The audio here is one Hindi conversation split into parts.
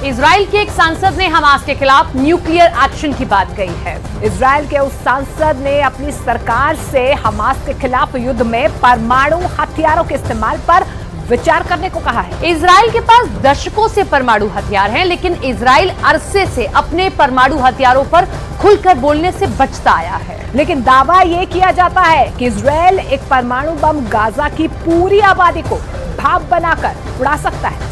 इजराइल के एक सांसद ने हमास के खिलाफ न्यूक्लियर एक्शन की बात कही है। इजराइल के उस सांसद ने अपनी सरकार से हमास के खिलाफ युद्ध में परमाणु हथियारों के इस्तेमाल पर विचार करने को कहा है। इजराइल के पास दशकों से परमाणु हथियार हैं, लेकिन इजराइल अरसे से अपने परमाणु हथियारों पर खुलकर बोलने से बचता आया है। लेकिन दावा यह किया जाता है कि इजराइल एक परमाणु बम गाजा की पूरी आबादी को भाप बनाकर उड़ा सकता है।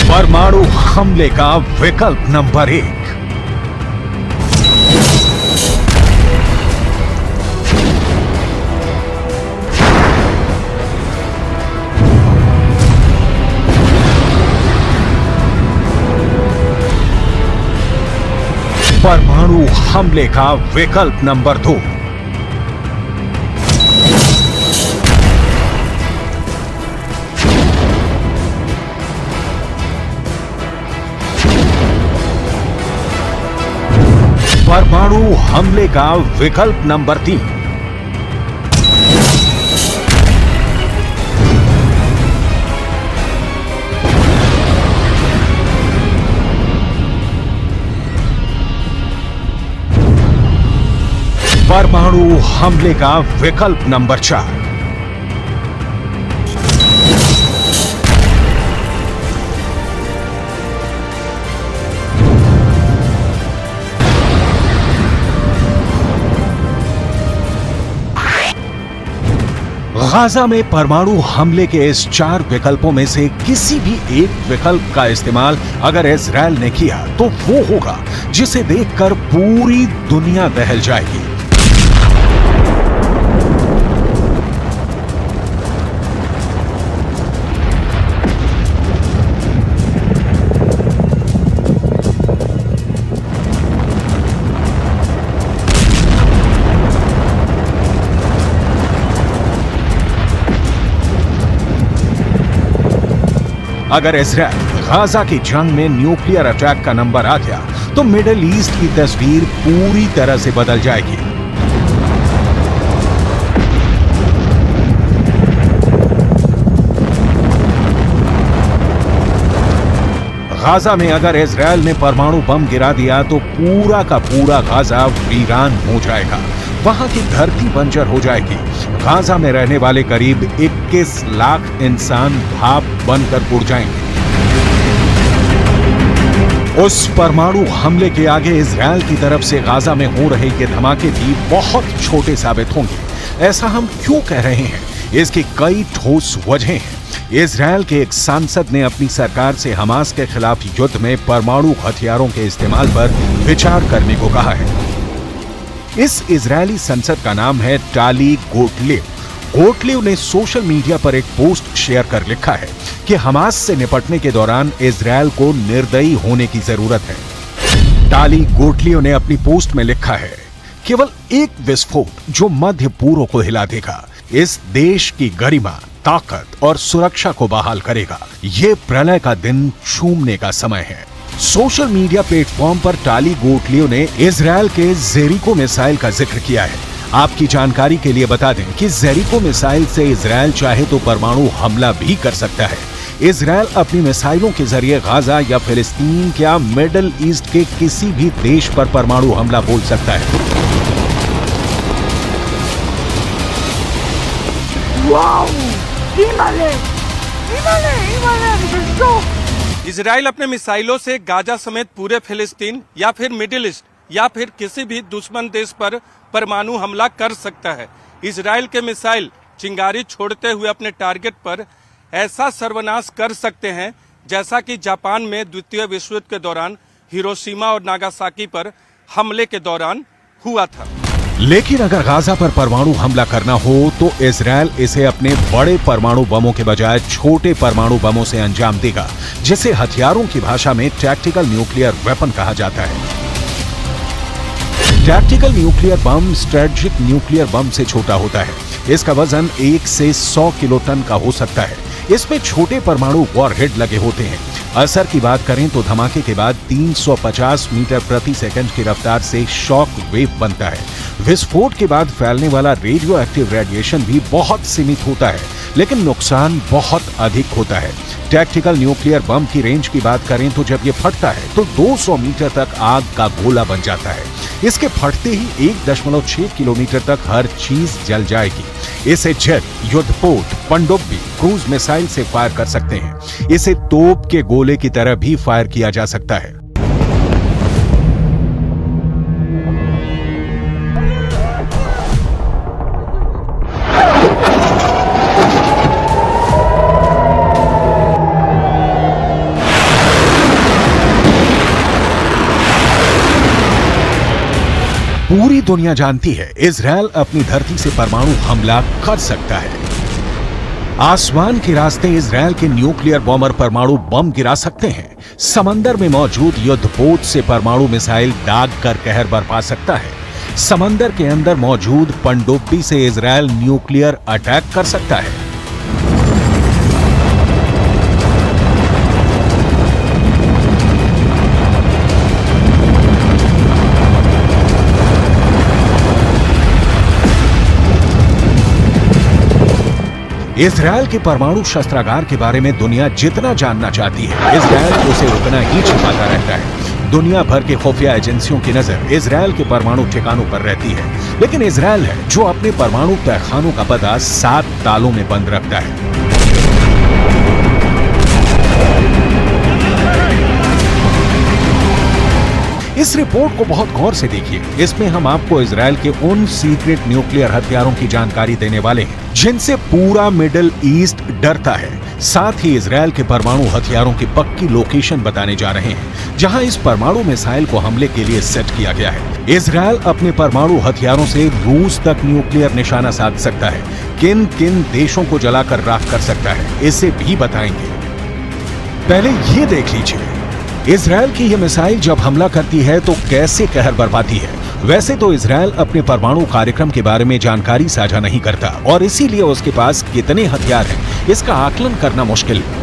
परमाणु हमले का विकल्प नंबर 1। परमाणु हमले का विकल्प नंबर 2। परमाणु हमले का विकल्प नंबर 3। परमाणु हमले का विकल्प नंबर 4। गाजा में परमाणु हमले के इस 4 विकल्पों में से किसी भी एक विकल्प का इस्तेमाल अगर इजराइल ने किया तो वो होगा जिसे देखकर पूरी दुनिया दहल जाएगी। अगर इजराइल गाजा की जंग में न्यूक्लियर अटैक का नंबर आ गया तो मिडिल ईस्ट की तस्वीर पूरी तरह से बदल जाएगी। गाजा में अगर इजराइल ने परमाणु बम गिरा दिया तो पूरा का पूरा गाजा वीरान हो जाएगा। वहां की धरती बंजर हो जाएगी। गाजा में रहने वाले करीब 21 लाख इंसान भाप बनकर उड़ जाएंगे। उस परमाणु हमले के आगे इजराइल की तरफ से गाजा में हो रहे ये धमाके भी बहुत छोटे साबित होंगे। ऐसा हम क्यों कह रहे हैं? इसकी कई ठोस वजहें हैं। इजराइल के एक सांसद ने अपनी सरकार से हमास के खिलाफ युद्ध में परमाणु हथियारों के इस्तेमाल पर विचार करने को कहा है। इस इजरायली संसद का नाम है टाली गोटलिव। गोटलिव ने सोशल मीडिया पर एक पोस्ट शेयर कर लिखा है कि हमास से निपटने के दौरान इजराइल को निर्दयी होने की जरूरत है। टाली गोटलिव ने अपनी पोस्ट में लिखा है, केवल एक विस्फोट जो मध्य पूर्व को हिला देगा, इस देश की गरिमा, ताकत और सुरक्षा को बहाल करेगा। ये प्रलय का दिन छूमने का समय है। सोशल मीडिया प्लेटफॉर्म पर टाली गोटलिव ने इजराइल के जेरिको मिसाइल का जिक्र किया है। आपकी जानकारी के लिए बता दें कि जेरिको मिसाइल से इजराइल चाहे तो परमाणु हमला भी कर सकता है। इजराइल अपनी मिसाइलों के जरिए गाजा या फिलिस्तीन या मिडिल ईस्ट के किसी भी देश पर परमाणु हमला बोल सकता है। इजराइल अपने मिसाइलों से गाजा समेत पूरे फिलिस्तीन या फिर मिडिल ईस्ट या फिर किसी भी दुश्मन देश पर परमाणु हमला कर सकता है। इजराइल के मिसाइल चिंगारी छोड़ते हुए अपने टारगेट पर ऐसा सर्वनाश कर सकते हैं जैसा कि जापान में द्वितीय विश्व युद्ध के दौरान हिरोशिमा और नागासाकी पर हमले के दौरान हुआ था। लेकिन अगर गाजा पर परमाणु हमला करना हो तो इजरायल इसे अपने बड़े परमाणु बमों के बजाय छोटे परमाणु बमों से अंजाम देगा, जिसे हथियारों की भाषा में टैक्टिकल न्यूक्लियर वेपन कहा जाता है। Tactical nuclear bomb strategic nuclear bomb से छोटा होता है। इसका वजन 1 से 100 किलोटन का हो सकता है। इसमें छोटे परमाणु वॉरहेड लगे होते हैं। असर की बात करें तो धमाके के बाद 350 मीटर प्रति सेकंड की रफ्तार से शॉक वेव बनता है। विस्फोट के बाद फैलने वाला रेडियो एक्टिव रेडिएशन भी बहुत सीमित होता है, लेकिन नुकसान बहुत अधिक होता है। टैक्टिकल न्यूक्लियर बम की रेंज की बात करें तो जब ये फटता है तो 200 मीटर तक आग का गोला बन जाता है। इसके फटते ही 1.6 किलोमीटर तक हर चीज जल जाएगी। इसे जेट, युद्धपोत, पनडुब्बी, क्रूज मिसाइल से फायर कर सकते हैं। इसे तोप के गोले की तरह भी फायर किया जा सकता है। पूरी दुनिया जानती है इजरायल अपनी धरती से परमाणु हमला कर सकता है। आसमान के रास्ते इजरायल के न्यूक्लियर बॉम्बर परमाणु बम गिरा सकते हैं। समंदर में मौजूद युद्धपोत से परमाणु मिसाइल दाग कर कहर बरपा सकता है। समंदर के अंदर मौजूद पनडुब्बी से इजरायल न्यूक्लियर अटैक कर सकता है। इजरायल के परमाणु शस्त्रागार के बारे में दुनिया जितना जानना चाहती है, इजरायल उसे उतना ही छिपाता रहता है। दुनिया भर के खुफिया एजेंसियों की नजर इजरायल के परमाणु ठिकानों पर रहती है, लेकिन इजरायल है जो अपने परमाणु तहखानों का पता 7 तालों में बंद रखता है। इस रिपोर्ट को बहुत गौर से देखिए। इसमें हम आपको इजरायल के उन सीक्रेट न्यूक्लियर हथियारों की जानकारी देने वाले हैं जिनसे पूरा मिडिल ईस्ट डरता है। साथ ही इजरायल के परमाणु हथियारों की पक्की लोकेशन बताने जा रहे हैं, जहां इस परमाणु मिसाइल को हमले के लिए सेट किया गया है। इजरायल अपने परमाणु हथियारों से रूस तक न्यूक्लियर निशाना साध सकता है। किन किन देशों को जलाकर राख कर सकता है, इसे भी बताएंगे। पहले ये देख लीजिए, इजरायल की यह मिसाइल जब हमला करती है तो कैसे कहर बरपाती है। वैसे तो इजरायल अपने परमाणु कार्यक्रम के बारे में जानकारी साझा नहीं करता और इसीलिए उसके पास कितने हथियार हैं, इसका आकलन करना मुश्किल है।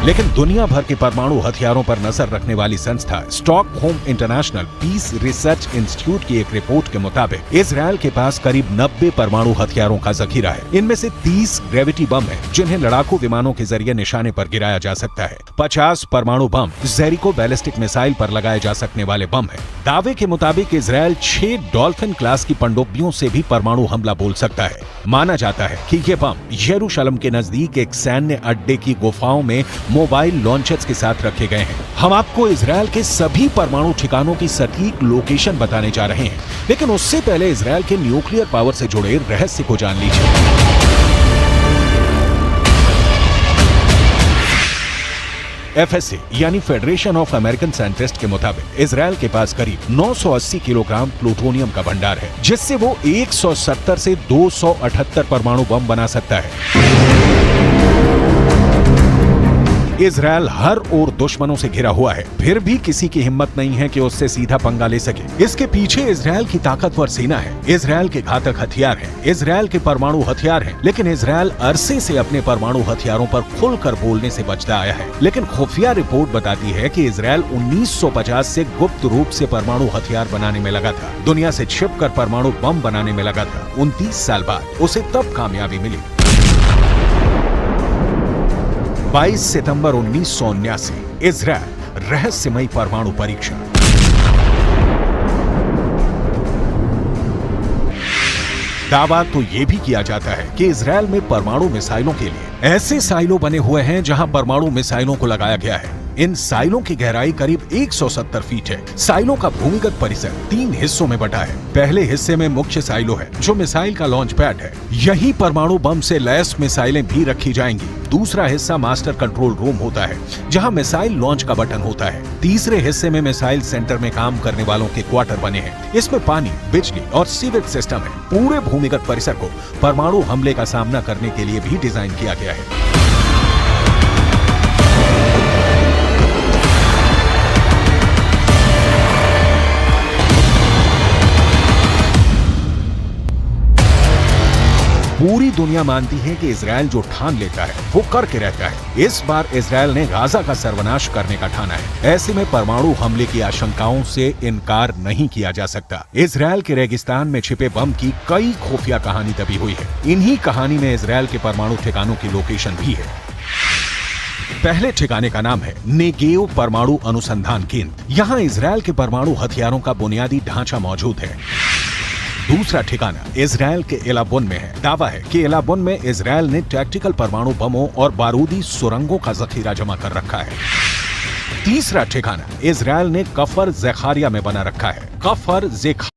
लेकिन दुनिया भर के परमाणु हथियारों पर नजर रखने वाली संस्था Stockholm International Peace Research Institute की एक रिपोर्ट के मुताबिक इजरायल के पास करीब 90 परमाणु हथियारों का जखीरा है। इनमें से 30 ग्रेविटी बम है, जिन्हें लड़ाकू विमानों के जरिए निशाने पर गिराया जा सकता है। 50 परमाणु बम जेरिको बैलिस्टिक मिसाइल पर लगाए जा सकने वाले बम है। दावे के मुताबिक इजरायल 6 डॉल्फिन क्लास की पनडुब्बियों से भी परमाणु हमला बोल सकता है। माना जाता है कि ये बम यरूशलेम के नजदीक एक सैन्य अड्डे की गुफाओं में मोबाइल लॉन्चर्स के साथ रखे गए हैं। हम आपको इजरायल के सभी परमाणु ठिकानों की सटीक लोकेशन बताने जा रहे हैं, लेकिन उससे पहले इजरायल के न्यूक्लियर पावर से जुड़े रहस्य को जान लीजिए। FSA यानी फेडरेशन ऑफ अमेरिकन साइंटिस्ट के मुताबिक इजरायल के पास करीब 980 किलोग्राम प्लूटोनियम का भंडार है, जिससे वो 170 से 278 परमाणु बम बना सकता है। इजरायल हर ओर दुश्मनों से घिरा हुआ है, फिर भी किसी की हिम्मत नहीं है कि उससे सीधा पंगा ले सके। इसके पीछे इजरायल की ताकतवर सेना है, इजरायल के घातक हथियार हैं, इजरायल के परमाणु हथियार हैं, लेकिन इजरायल अरसे से अपने परमाणु हथियारों पर खुलकर बोलने से बचता आया है। लेकिन खुफिया रिपोर्ट बताती है कि इजरायल 1950 से गुप्त रूप से परमाणु हथियार बनाने में लगा था, दुनिया से छिपकर परमाणु बम बनाने में लगा था। 29 साल बाद उसे तब कामयाबी मिली। 22 सितंबर 1979 इजरायल रहस्यमयी परमाणु परीक्षण। दावा तो यह भी किया जाता है कि इजरायल में परमाणु मिसाइलों के लिए ऐसे साइलो बने हुए हैं जहां परमाणु मिसाइलों को लगाया गया है। इन साइलों की गहराई करीब 170 फीट है। साइलों का भूमिगत परिसर 3 हिस्सों में बटा है। पहले हिस्से में मुख्य साइलो है, जो मिसाइल का लॉन्च पैड है। यही परमाणु बम से लैस मिसाइलें भी रखी जाएंगी। दूसरा हिस्सा मास्टर कंट्रोल रूम होता है, जहां मिसाइल लॉन्च का बटन होता है। तीसरे हिस्से में मिसाइल सेंटर में काम करने वालों के क्वार्टर बने हैं। इसमें पानी, बिजली और सीवेज सिस्टम है। पूरे भूमिगत परिसर को परमाणु हमले का सामना करने के लिए भी डिजाइन किया गया है। पूरी दुनिया मानती है कि इजराइल जो ठान लेता है वो करके रहता है। इस बार इजराइल ने गाजा का सर्वनाश करने का ठाना है। ऐसे में परमाणु हमले की आशंकाओं से इनकार नहीं किया जा सकता। इजराइल के रेगिस्तान में छिपे बम की कई खुफिया कहानी दबी हुई है। इन्हीं कहानी में इजराइल के परमाणु ठिकानों की लोकेशन भी है। पहले ठिकाने का नाम है नेगेव परमाणु अनुसंधान केंद्र। यहाँ इजराइल के परमाणु हथियारों का बुनियादी ढांचा मौजूद है। दूसरा ठिकाना इजराइल के एलाबोन में है। दावा है कि एलाबोन में इजराइल ने टैक्टिकल परमाणु बमों और बारूदी सुरंगों का जखीरा जमा कर रखा है। तीसरा ठिकाना इजराइल ने कफर ज़ेखारिया में बना रखा है। कफर ज़ेखारिया